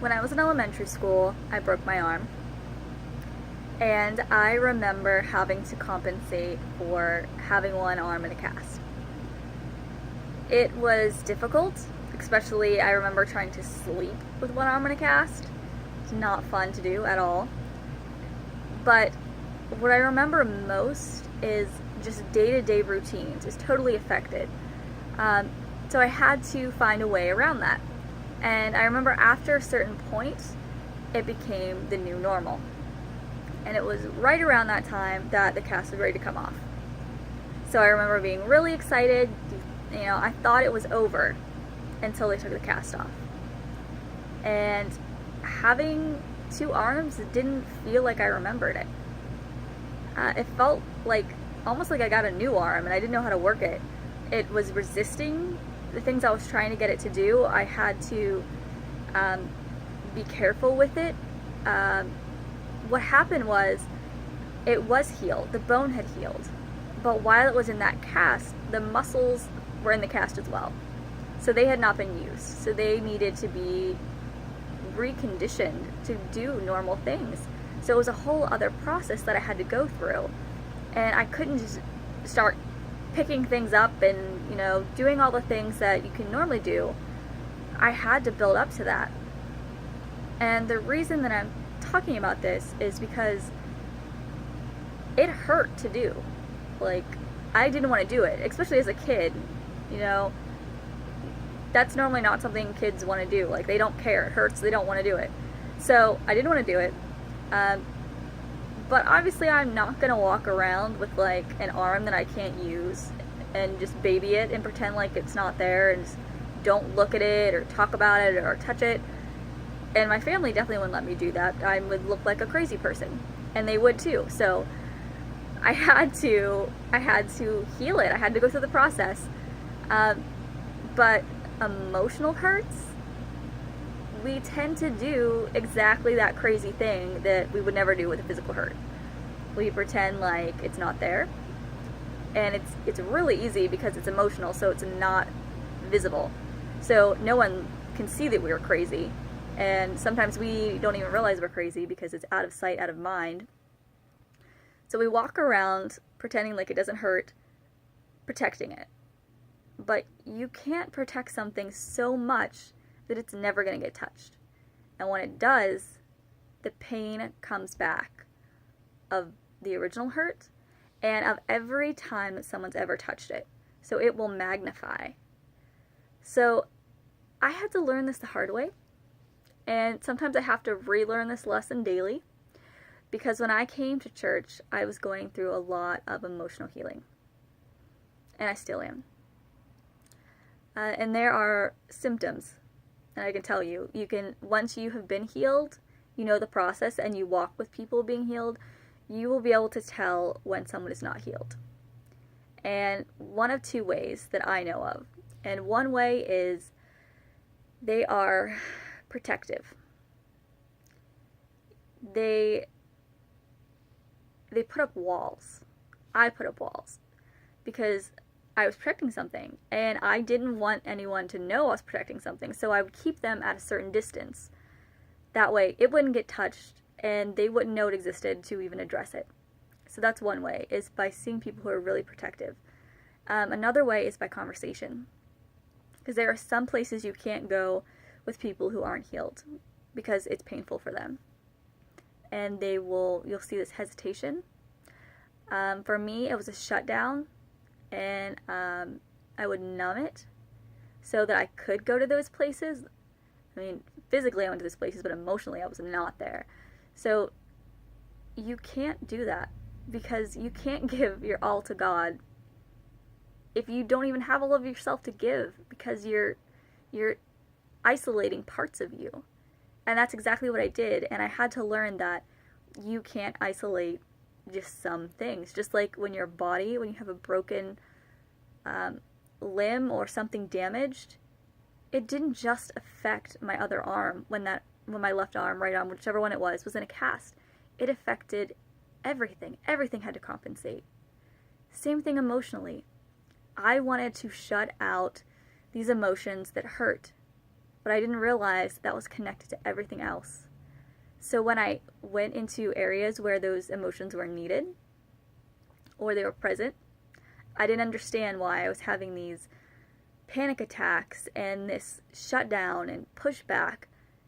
when I was in elementary school, I broke my arm. And I remember having to compensate for having one arm in a cast. It was difficult, especially I remember trying to sleep with one arm in a cast. It's not fun to do at all. But what I remember most is just day-to-day routines is totally affected. So I had to find a way around that. And I remember after a certain point, it became the new normal. And it was right around that time that the cast was ready to come off. So I remember being really excited. You know, I thought it was over until they took the cast off. And having two arms didn't feel like I remembered it. It felt like almost like I got a new arm and I didn't know how to work it. It was resisting the things I was trying to get it to do. I had to be careful with it. What happened was it was healed. The bone had healed. But while it was in that cast, the muscles were in the cast as well. So they had not been used. So they needed to be reconditioned to do normal things. So it was a whole other process that I had to go through. And I couldn't just start picking things up and, you know, doing all the things that you can normally do. I had to build up to that. And the reason that I'm talking about this is because it hurt to do. Like, I didn't want to do it, especially as a kid. You know, that's normally not something kids want to do. Like, they don't care. It hurts. They don't want to do it. So I didn't want to do it. But obviously I'm not going to walk around with like an arm that I can't use and just baby it and pretend like it's not there and just don't look at it or talk about it or touch it. And my family definitely wouldn't let me do that. I would look like a crazy person. And they would too. So I had to heal it. I had to go through the process. But emotional hurts, we tend to do exactly that crazy thing that we would never do with a physical hurt. We pretend like it's not there. And it's really easy because it's emotional, so it's not visible. So no one can see that we were crazy. And sometimes we don't even realize we're crazy because it's out of sight, out of mind. So we walk around pretending like it doesn't hurt, protecting it. But you can't protect something so much that it's never going to get touched. And when it does, the pain comes back of the original hurt and of every time that someone's ever touched it. So it will magnify. So I had to learn this the hard way. And sometimes I have to relearn this lesson daily. Because when I came to church, I was going through a lot of emotional healing. And I still am. And there are symptoms. And I can tell you, once you have been healed, you know the process, and you walk with people being healed, you will be able to tell when someone is not healed. And one of two ways that I know of. And one way is they are protective. They put up walls. I put up walls because I was protecting something, and I didn't want anyone to know I was protecting something, so I would keep them at a certain distance. That way, it wouldn't get touched, and they wouldn't know it existed to even address it. So that's one way, is by seeing people who are really protective. Another way is by conversation, because there are some places you can't go with people who aren't healed, because it's painful for them. And you'll see this hesitation. For me, it was a shutdown. And I would numb it so that I could go to those places. I mean, physically I went to those places, but emotionally I was not there. So you can't do that because you can't give your all to God if you don't even have all of yourself to give, because you're isolating parts of you. And that's exactly what I did. And I had to learn that you can't isolate just some things. Just like when your body, when you have a broken limb or something damaged, it didn't just affect my other arm when my left arm, right arm, whichever one it was in a cast. It affected everything. Everything had to compensate. Same thing emotionally. I wanted to shut out these emotions that hurt. but I didn't realize that was connected to everything else. So when I went into areas where those emotions were needed or they were present, I didn't understand why I was having these panic attacks and this shutdown and pushback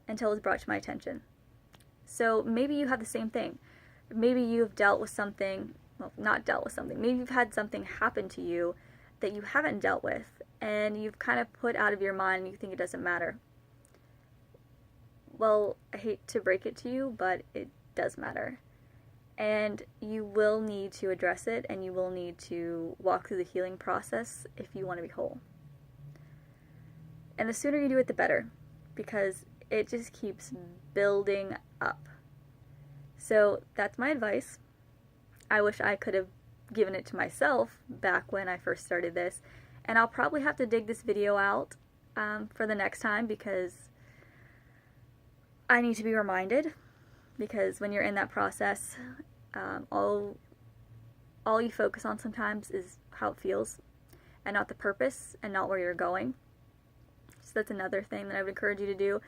until it was brought to my attention. So maybe you have the same thing. Maybe you've dealt with something, well, not dealt with something, maybe you've had something happen to you that you haven't dealt with and you've kind of put out of your mind and you think it doesn't matter. Well, I hate to break it to you, but it does matter. And you will need to address it, and you will need to walk through the healing process if you want to be whole. And the sooner you do it, the better, because it just keeps building up. So that's my advice. I wish I could have given it to myself back when I first started this, and I'll probably have to dig this video out for the next time, because I need to be reminded, because when you're in that process, all you focus on sometimes is how it feels and not the purpose and not where you're going. So that's another thing that I would encourage you to do,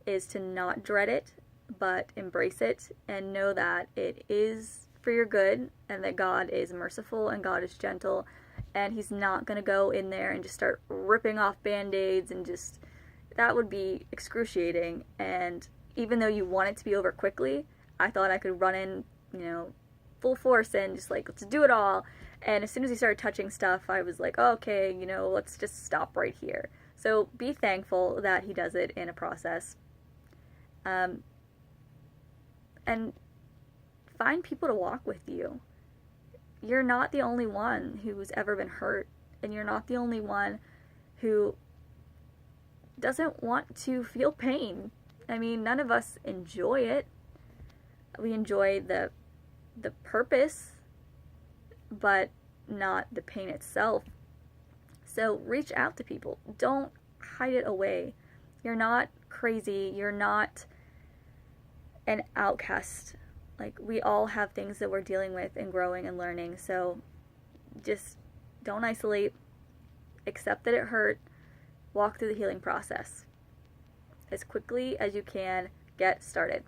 is to not dread it, but embrace it and know that it is for your good and that God is merciful and God is gentle, and He's not going to go in there and just start ripping off band-aids, and just, that would be excruciating. And even though you want it to be over quickly, I thought I could run in, full force and just like, let's do it all. And as soon as he started touching stuff, I was like, oh, okay, let's just stop right here. So be thankful that He does it in a process. And find people to walk with you. You're not the only one who's ever been hurt, and you're not the only one who doesn't want to feel pain. I mean, none of us enjoy it. We enjoy the purpose, but not the pain itself. So reach out to people. Don't hide it away. You're not crazy. You're not an outcast. Like, we all have things that we're dealing with and growing and learning. So just don't isolate. Accept that it hurt. Walk through the healing process as quickly as you can. Get started.